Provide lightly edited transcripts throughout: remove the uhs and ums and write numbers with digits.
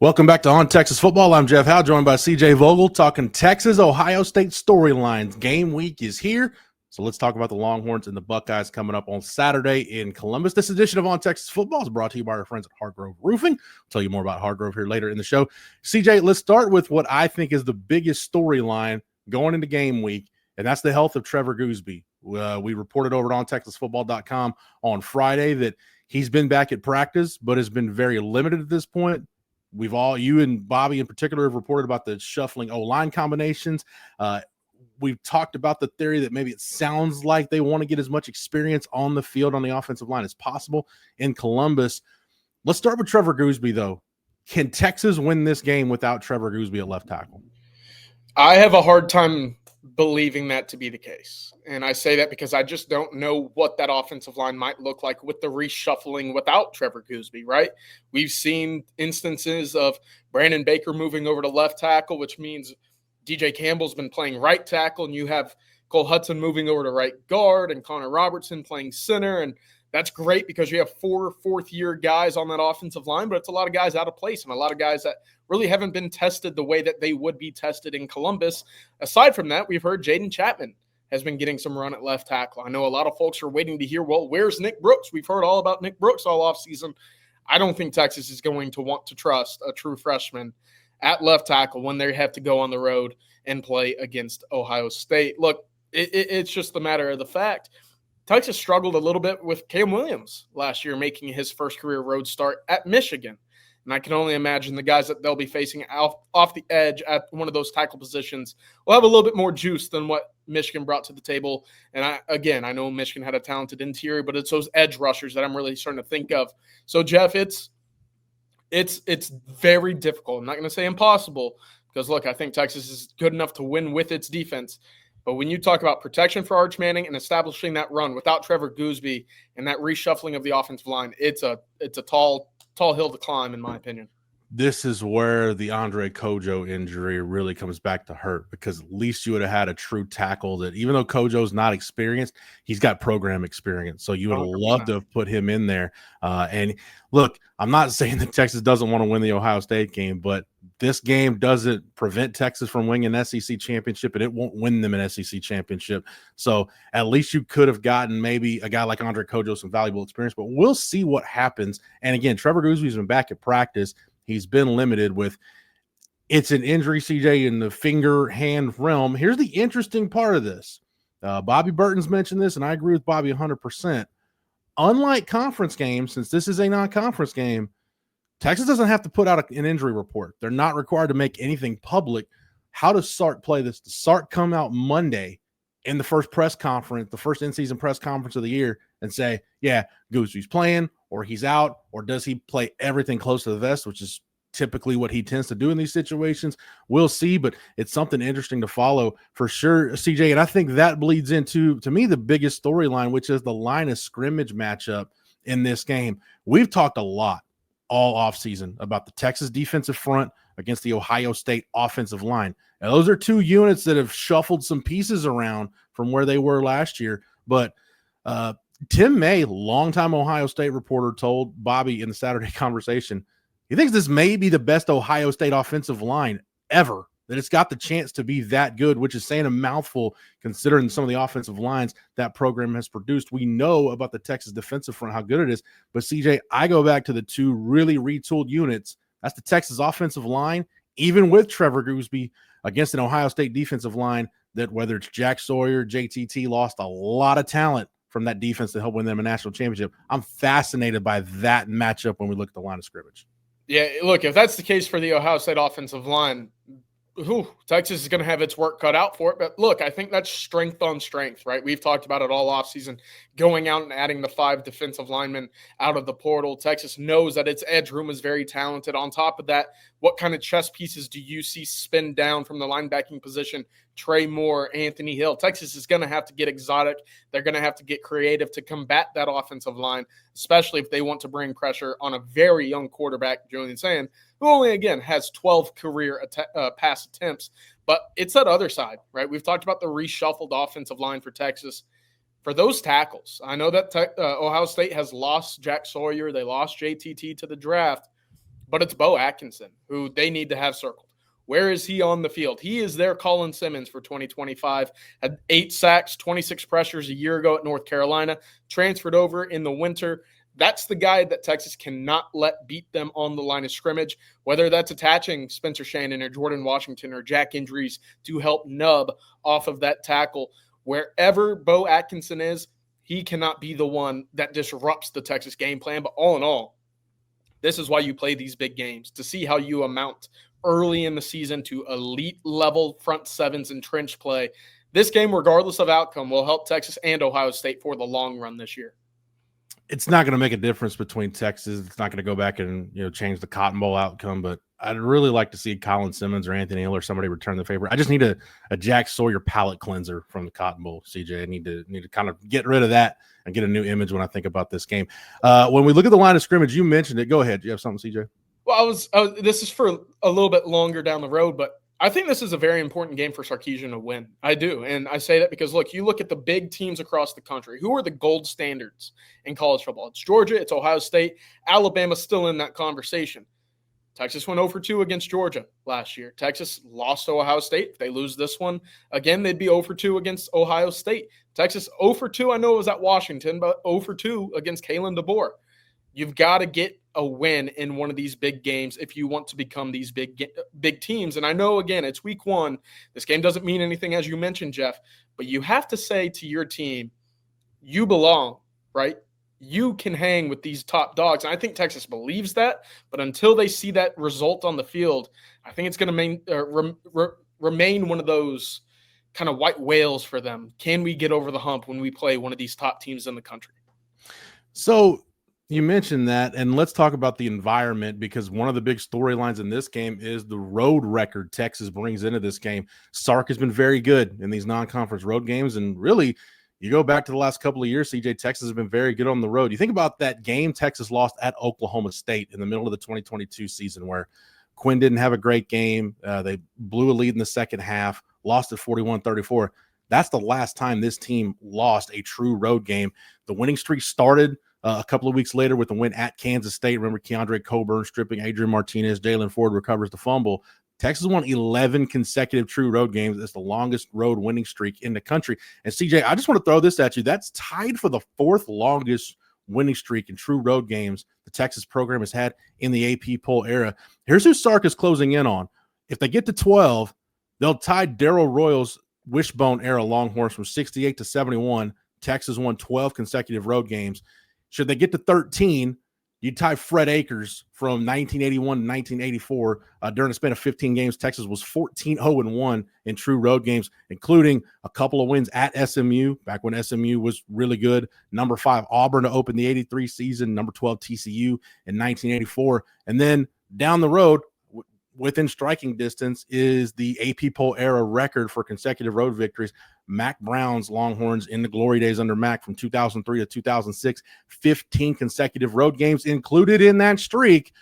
Welcome back to On Texas Football. I'm Jeff Howe, joined by CJ Vogel, talking Texas, Ohio State storylines. Game week is here, so let's talk about the Longhorns and the Buckeyes coming up on Saturday in Columbus. This edition of On Texas Football is brought to you by our friends at Hardrove Roofing. I'll tell you more about Hardrove here later in the show. CJ, let's start with what I think is the biggest storyline going into game week, and that's the health of Trevor Goosby. We reported over at ontexasfootball.com on Friday that he's been back at practice, but has been very limited at this point. You and Bobby in particular have reported about the shuffling O-line combinations. We've talked about the theory that maybe it sounds like they want to get as much experience on the field on the offensive line as possible in Columbus. Let's start with Trevor Goosby, though. Can Texas win this game without Trevor Goosby at left tackle? I have a hard time believing that to be the case. And I say that because I just don't know what that offensive line might look like with the reshuffling without Trevor Goosby, right? We've seen instances of Brandon Baker moving over to left tackle, which means DJ Campbell's been playing right tackle, and you have Cole Hudson moving over to right guard and Connor Robertson playing center. And that's great because you have four fourth-year guys on that offensive line, but it's a lot of guys out of place and a lot of guys that really haven't been tested the way that they would be tested in Columbus. Aside from that, we've heard Jaden Chapman has been getting some run at left tackle. I know a lot of folks are waiting to hear, well, where's Nick Brooks? We've heard all about Nick Brooks all offseason. I don't think Texas is going to want to trust a true freshman at left tackle when they have to go on the road and play against Ohio State. Look, it's just a matter of the fact Texas struggled a little bit with Cam Williams last year, making his first career road start at Michigan. And I can only imagine the guys that they'll be facing off the edge at one of those tackle positions will have a little bit more juice than what Michigan brought to the table. And I know Michigan had a talented interior, but it's those edge rushers that I'm really starting to think of. So, Jeff, it's very difficult. I'm not going to say impossible because, look, I think Texas is good enough to win with its defense. But when you talk about protection for Arch Manning and establishing that run without Trevor Goosby and that reshuffling of the offensive line, it's a tall hill to climb, in my opinion. This is where the Andre Kojo injury really comes back to hurt, because at least you would have had a true tackle that, even though Kojo's not experienced, he's got program experience. So you would have loved to have put him in there. And look, I'm not saying that Texas doesn't want to win the Ohio State game, but this game doesn't prevent Texas from winning an SEC championship, and it won't win them an SEC championship. So at least you could have gotten maybe a guy like Andre Kojo some valuable experience, but we'll see what happens. And again, Trevor Goosby's been back at practice. He's been limited with – it's an injury, CJ, in the finger-hand realm. Here's the interesting part of this. Bobby Burton's mentioned this, and I agree with Bobby 100%. Unlike conference games, since this is a non-conference game, Texas doesn't have to put out an injury report. They're not required to make anything public. How does Sark play this? Does Sark come out Monday in the first press conference, the first in-season press conference of the year, and say, yeah, Goosby's playing, or he's out, or does he play everything close to the vest, which is typically what he tends to do in these situations? We'll see, but it's something interesting to follow for sure, CJ. And I think that bleeds into, to me, the biggest storyline, which is the line of scrimmage matchup in this game. We've talked a lot all offseason about the Texas defensive front against the Ohio State offensive line. Now, those are two units that have shuffled some pieces around from where they were last year. But Tim May, longtime Ohio State reporter, told Bobby in the Saturday conversation, he thinks this may be the best Ohio State offensive line ever, that it's got the chance to be that good, which is saying a mouthful considering some of the offensive lines that program has produced. We know about the Texas defensive front, how good it is. But, CJ, I go back to the two really retooled units. That's the Texas offensive line, even with Trevor Goosby, against an Ohio State defensive line that, whether it's Jack Sawyer, JTT, lost a lot of talent from that defense to help win them a national championship. I'm fascinated by that matchup when we look at the line of scrimmage. Yeah, look, if that's the case for the Ohio State offensive line, Texas is going to have its work cut out for it. But look, I think that's strength on strength, right? We've talked about it all offseason, going out and adding the 5 defensive linemen out of the portal. Texas knows that its edge room is very talented. On top of that, what kind of chess pieces do you see spin down from the linebacking position? Trey Moore, Anthony Hill. Texas is going to have to get exotic. They're going to have to get creative to combat that offensive line, especially if they want to bring pressure on a very young quarterback, Julian Sand, who only, again, has 12 career pass attempts. But it's that other side, right? We've talked about the reshuffled offensive line for Texas. For those tackles, I know that Ohio State has lost Jack Sawyer. They lost JTT to the draft. but it's Bo Atkinson who they need to have circled. Where is he on the field? He is their Colin Simmons for 2025. Had 8 sacks, 26 pressures a year ago at North Carolina, transferred over in the winter. That's the guy that Texas cannot let beat them on the line of scrimmage, whether that's attaching Spencer Shannon or Jordan Washington or jack injuries to help nub off of that tackle. Wherever Bo Atkinson is, he cannot be the one that disrupts the Texas game plan. But all in all, this is why you play these big games, to see how you amount early in the season to elite level front sevens and trench play. This game, regardless of outcome, will help Texas and Ohio State for the long run this year. It's not going to make a difference between Texas. It's not going to go back and change the Cotton Bowl outcome, but I'd really like to see Colin Simmons or Anthony Hill or somebody return the favor. I just need a Jack Sawyer palate cleanser from the Cotton Bowl, CJ. I need to kind of get rid of that and get a new image when I think about this game. When we look at the line of scrimmage, you mentioned it. Go ahead. Do you have something, CJ? Well, this is for a little bit longer down the road, but I think this is a very important game for Sarkisian to win. I do. And I say that because, look, you look at the big teams across the country. Who are the gold standards in college football? It's Georgia. It's Ohio State. Alabama's still in that conversation. Texas went 0-2 against Georgia last year. Texas lost to Ohio State. If they lose this one, again, they'd be 0-2 against Ohio State. Texas 0-2, I know it was at Washington, but 0-2 against Kalen DeBoer. You've got to get a win in one of these big games if you want to become these big teams. And I know, again, it's week 1. This game doesn't mean anything, as you mentioned, Jeff, but you have to say to your team, you belong, right? You can hang with these top dogs. And I think Texas believes that, but until they see that result on the field, I think it's going to remain one of those kind of white whales for them. Can we get over the hump when we play one of these top teams in the country? So you mentioned that, and let's talk about the environment, because one of the big storylines in this game is the road record Texas brings into this game. Sark has been very good in these non-conference road games, and really, you go back to the last couple of years, CJ, Texas has been very good on the road. You think about that game Texas lost at Oklahoma State in the middle of the 2022 season where Quinn didn't have a great game. They blew a lead in the second half, lost at 41-34. That's the last time this team lost a true road game. The winning streak started a couple of weeks later with the win at Kansas State. Remember Keandre Coburn stripping Adrian Martinez. Jalen Ford recovers the fumble. Texas won 11 consecutive true road games. That's the longest road winning streak in the country. And CJ, I just want to throw this at you. That's tied for the 4th longest winning streak in true road games the Texas program has had in the AP poll era. Here's who Sark is closing in on. If they get to 12, they'll tie Darrell Royals' wishbone era Longhorns from 68 to 71. Texas won 12 consecutive road games. Should they get to 13, you tie Fred Akers from 1981 to 1984. During a span of 15 games, Texas was 14-0-1 in true road games, including a couple of wins at SMU, back when SMU was really good. Number 5, Auburn to open the 83 season. Number 12, TCU in 1984. And then down the road, within striking distance, is the AP poll era record for consecutive road victories. Mac Brown's Longhorns in the glory days under Mac from 2003 to 2006, 15 consecutive road games. Included in that streak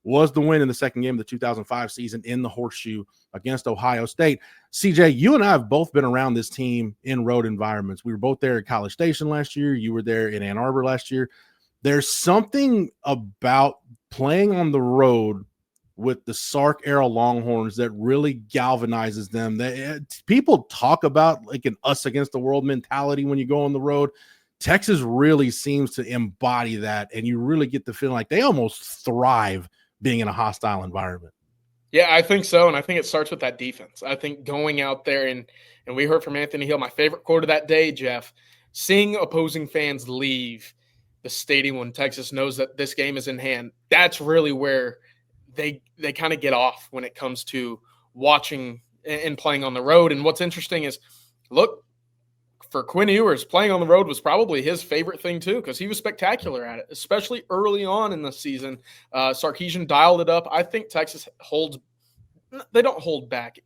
was the win in the second game of the 2005 season in the Horseshoe against Ohio State. CJ, you and I have both been around this team in road environments. We were both there at College Station last year. You were there in Ann Arbor last year. There's something about playing on the road with the Sark era Longhorns that really galvanizes them. People talk about like an us against the world mentality when you go on the road. Texas really seems to embody that, and you really get the feeling like they almost thrive being in a hostile environment. Yeah, I think so, and I think it starts with that defense. I think going out there, and we heard from Anthony Hill, my favorite quote of that day, Jeff, seeing opposing fans leave the stadium when Texas knows that this game is in hand, that's really where they kind of get off when it comes to watching and playing on the road. And what's interesting is, look, for Quinn Ewers, playing on the road was probably his favorite thing too, because he was spectacular at it, especially early on in the season. Sarkisian dialed it up. I think Texas they don't hold back,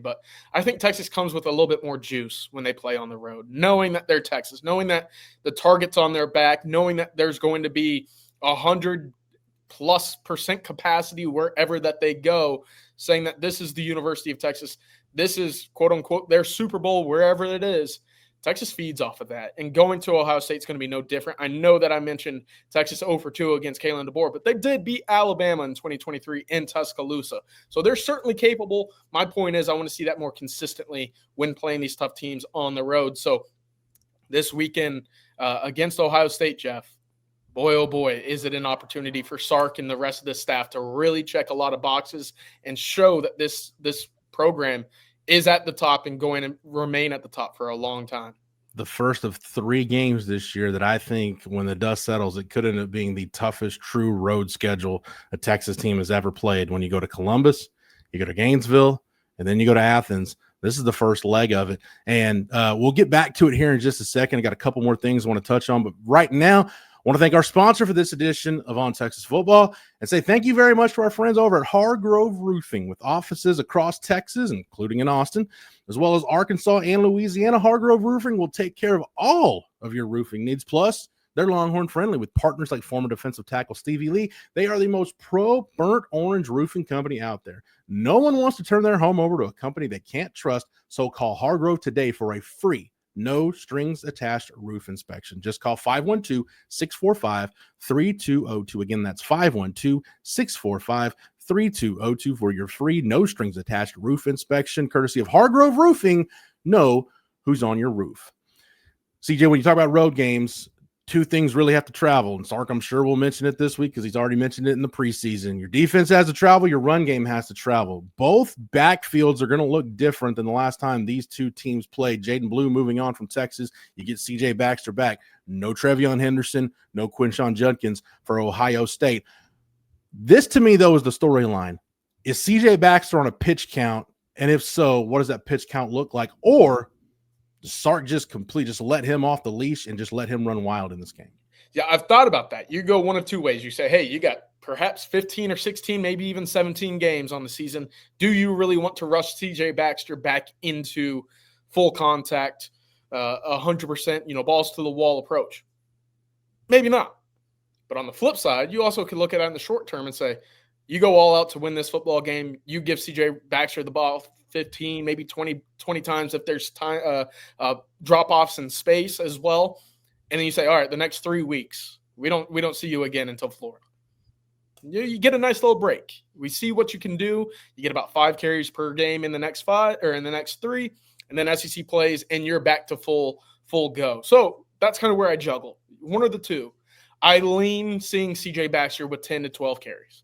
but I think Texas comes with a little bit more juice when they play on the road, knowing that they're Texas, knowing that the target's on their back, knowing that there's going to be 100+% capacity wherever that they go, saying that this is the University of Texas. This is, quote unquote, their Super Bowl, wherever it is. Texas feeds off of that. And going to Ohio State is going to be no different. I know that I mentioned Texas 0-2 against Kalen DeBoer, but they did beat Alabama in 2023 in Tuscaloosa. So they're certainly capable. My point is I want to see that more consistently when playing these tough teams on the road. So this weekend against Ohio State, Jeff, boy, oh boy, is it an opportunity for Sark and the rest of the staff to really check a lot of boxes and show that this program is at the top and going to remain at the top for a long time. The first of 3 games this year that I think when the dust settles, it could end up being the toughest true road schedule a Texas team has ever played. When you go to Columbus, you go to Gainesville, and then you go to Athens. This is the first leg of it. And we'll get back to it here in just a second. I got a couple more things I want to touch on. But right now, I want to thank our sponsor for this edition of On Texas Football and say thank you very much to our friends over at Hardrove Roofing with offices across Texas, including in Austin, as well as Arkansas and Louisiana. Hardrove Roofing will take care of all of your roofing needs. Plus, they're Longhorn friendly with partners like former defensive tackle Stevie Lee. They are the most pro burnt orange roofing company out there. No one wants to turn their home over to a company they can't trust, so call Hardrove today for a free no strings attached roof inspection. Just call 512-645-3202. Again, that's 512-645-3202 for your free no strings attached roof inspection, courtesy of Hardrove Roofing. Know who's on your roof. CJ, when you talk about road games, 2 things really have to travel. And Sark, I'm sure, will mention it this week because he's already mentioned it in the preseason. Your defense has to travel. Your run game has to travel. Both backfields are going to look different than the last time these 2 teams played. Jaden Blue moving on from Texas. You get CJ Baxter back. No Trevion Henderson. No Quinshon Judkins for Ohio State. This, to me, though, is the storyline. Is CJ Baxter on a pitch count? And if so, what does that pitch count look like? Or Sark just let him off the leash and just let him run wild in this game? Yeah, I've thought about that. You go one of 2 ways. You say, hey, you got perhaps 15 or 16, maybe even 17 games on the season. Do you really want to rush CJ Baxter back into full contact, 100%, balls to the wall approach? Maybe not. But on the flip side, you also could look at it in the short term and say, you go all out to win this football game. You give CJ Baxter the ball 15, maybe 20 times if there's time drop-offs in space as well. And then you say, all right, the next 3 weeks, we don't see you again until Florida. You get a nice little break. We see what you can do. You get about 5 carries per game in the next 5 or in the next 3, and then SEC plays, and you're back to full go. So that's kind of where I juggle. One of the 2. I lean seeing CJ Baxter with 10 to 12 carries.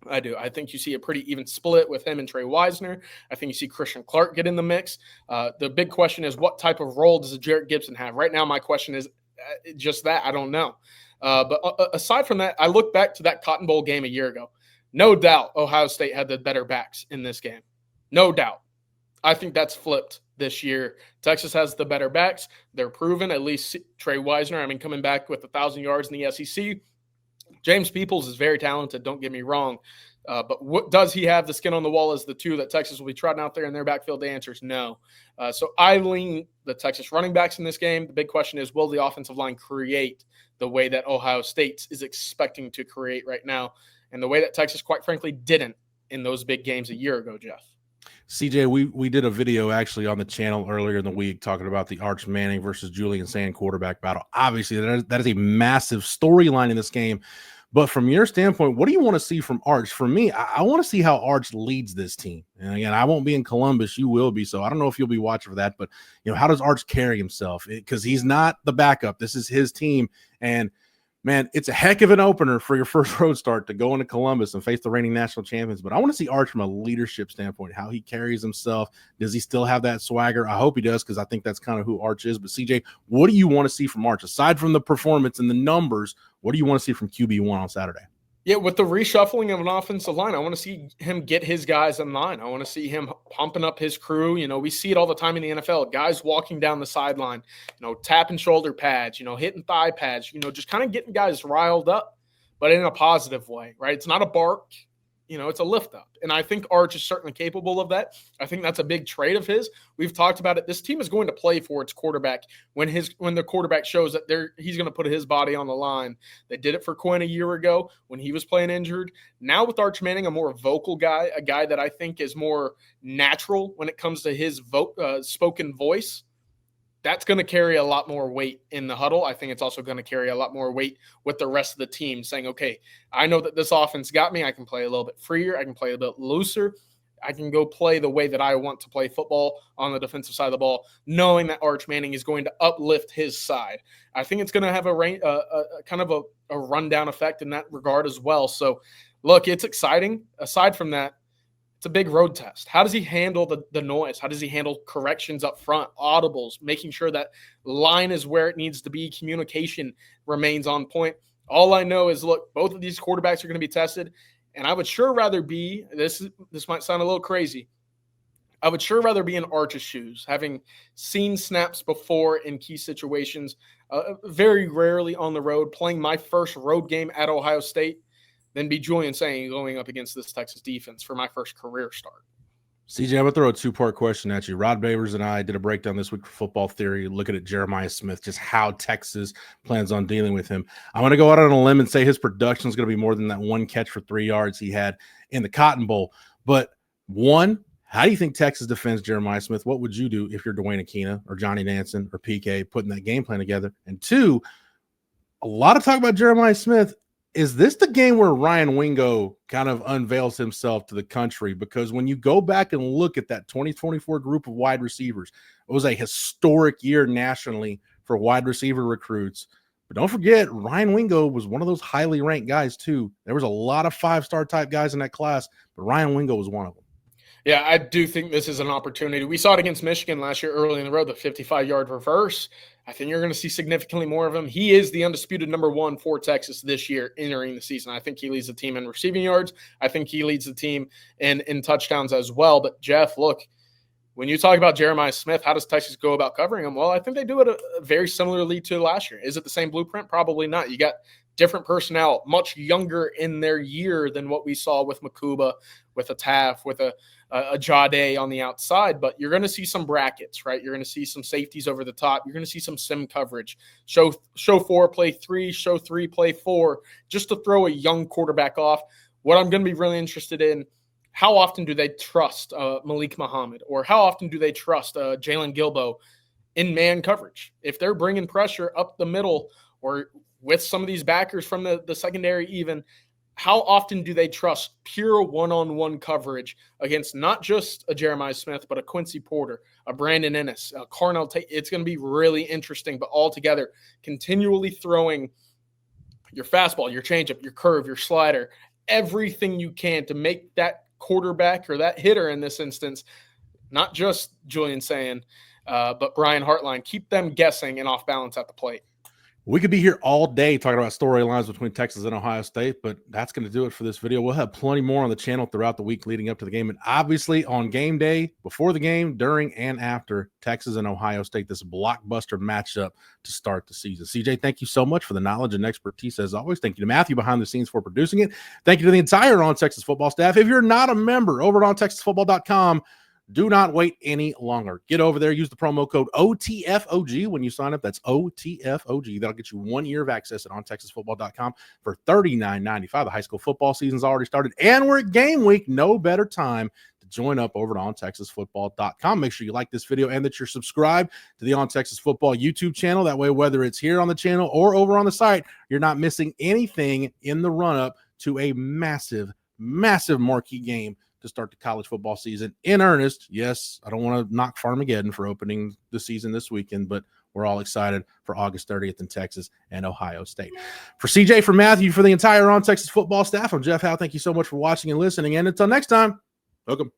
I do. I think you see a pretty even split with him and Trey Wisner. I think you see Christian Clark get in the mix. The big question is, what type of role does Jarrett Gibson have? Right now, my question is just that. I don't know. But aside from that, I look back to that Cotton Bowl game a year ago. No doubt Ohio State had the better backs in this game. No doubt. I think that's flipped this year. Texas has the better backs. They're proven, at least Trey Wisner. Coming back with 1,000 yards in the SEC. James Peoples is very talented, don't get me wrong. But what does he have the skin on the wall as the 2 that Texas will be trotting out there in their backfield? The answer is no. So I lean the Texas running backs in this game. The big question is, will the offensive line create the way that Ohio State is expecting to create right now, and the way that Texas, quite frankly, didn't in those big games a year ago, Jeff? CJ, we did a video actually on the channel earlier in the week talking about the Arch Manning versus Julian Sand quarterback battle. Obviously, that is a massive storyline in this game. But from your standpoint, what do you want to see from Arch? For me, I want to see how Arch leads this team. And again, I won't be in Columbus. You will be. So I don't know if you'll be watching for that. But, how does Arch carry himself? Because he's not the backup. This is his team. And, man, it's a heck of an opener for your first road start to go into Columbus and face the reigning national champions. But I want to see Arch from a leadership standpoint, how he carries himself. Does he still have that swagger? I hope he does, because I think that's kind of who Arch is. But, CJ, what do you want to see from Arch? Aside from the performance and the numbers, what do you want to see from QB1 on Saturday? Yeah, with the reshuffling of an offensive line, I want to see him get his guys in line. I want to see him pumping up his crew. We see it all the time in the NFL. Guys walking down the sideline, tapping shoulder pads, hitting thigh pads, just kind of getting guys riled up, but in a positive way, right? It's not a bark. It's a lift up. And I think Arch is certainly capable of that. I think that's a big trait of his. We've talked about it. This team is going to play for its quarterback when the quarterback shows that he's going to put his body on the line. They did it for Quinn a year ago when he was playing injured. Now with Arch Manning, a more vocal guy, a guy that I think is more natural when it comes to his spoken voice. that's going to carry a lot more weight in the huddle. I think it's also going to carry a lot more weight with the rest of the team saying, okay, I know that this offense got me. I can play a little bit freer. I can play a bit looser. I can go play the way that I want to play football on the defensive side of the ball, knowing that Arch Manning is going to uplift his side. I think it's going to have a kind of a rundown effect in that regard as well. So, look, it's exciting. Aside from that, it's a big road test. How does he handle the noise? How does he handle corrections up front, audibles, making sure that line is where it needs to be, communication remains on point? All I know is, look, both of these quarterbacks are going to be tested, and I would sure rather be – this might sound a little crazy. I would sure rather be in Arch's shoes, having seen snaps before in key situations, very rarely on the road, playing my first road game at Ohio State, than be Julian saying going up against this Texas defense for my first career start. CJ, I'm going to throw a two-part question at you. Rod Babers and I did a breakdown this week for Football Theory, looking at Jeremiah Smith, just how Texas plans on dealing with him. I want to go out on a limb and say his production is going to be more than that one catch for 3 yards he had in the Cotton Bowl. But one, how do you think Texas defends Jeremiah Smith? What would you do if you're Dwayne Akina or Johnny Nansen or PK putting that game plan together? And two, a lot of talk about Jeremiah Smith. Is this the game where Ryan Wingo kind of unveils himself to the country? Because when you go back and look at that 2024 group of wide receivers, it was a historic year nationally for wide receiver recruits. But don't forget, Ryan Wingo was one of those highly ranked guys too. There was a lot of 5-star type guys in that class, but Ryan Wingo was one of them. Yeah, I do think this is an opportunity. We saw it against Michigan last year early in the road, the 55-yard reverse. I think you're going to see significantly more of him. He is the undisputed number one for Texas this year entering the season. I think he leads the team in receiving yards. I think he leads the team in touchdowns as well. But, Jeff, look, when you talk about Jeremiah Smith, how does Texas go about covering him? Well, I think they do it very similarly to last year. Is it the same blueprint? Probably not. You got different personnel, much younger in their year than what we saw with Makuba, with a Taff, with a Jade on the outside, but you're going to see some brackets, right? You're going to see some safeties over the top. You're going to see some sim coverage. Show 4, play 3, show 3, play 4, just to throw a young quarterback off. What I'm going to be really interested in, how often do they trust Malik Muhammad, or how often do they trust Jalen Gilbo in man coverage? If they're bringing pressure up the middle or with some of these backers from the secondary even, how often do they trust pure one-on-one coverage against not just a Jeremiah Smith, but a Quincy Porter, a Brandon Ennis, a Carnell Tate? It's going to be really interesting, but altogether, continually throwing your fastball, your changeup, your curve, your slider, everything you can to make that quarterback or that hitter in this instance, not just Julian Sayin, but Brian Hartline, keep them guessing and off balance at the plate. We could be here all day talking about storylines between Texas and Ohio State, but that's going to do it for this video. We'll have plenty more on the channel throughout the week leading up to the game. And obviously on game day, before the game, during, and after, Texas and Ohio State, this blockbuster matchup to start the season. CJ, thank you so much for the knowledge and expertise as always. Thank you to Matthew behind the scenes for producing it. Thank you to the entire On Texas Football staff. If you're not a member over at ontexasfootball.com, do not wait any longer. Get over there. Use the promo code OTFOG when you sign up. That's OTFOG. That'll get you 1 year of access at ontexasfootball.com for $39.95. The high school football season's already started, and we're at game week. No better time to join up over at ontexasfootball.com. Make sure you like this video and that you're subscribed to the On Texas Football YouTube channel. That way, whether it's here on the channel or over on the site, you're not missing anything in the run-up to a massive, massive marquee game to start the college football season in earnest. Yes, I don't want to knock Farmageddon for opening the season this weekend, but we're all excited for August 30th in Texas and Ohio State. For CJ, for Matthew, for the entire On Texas Football staff, I'm Jeff Howe. Thank you so much for watching and listening. And until next time, welcome.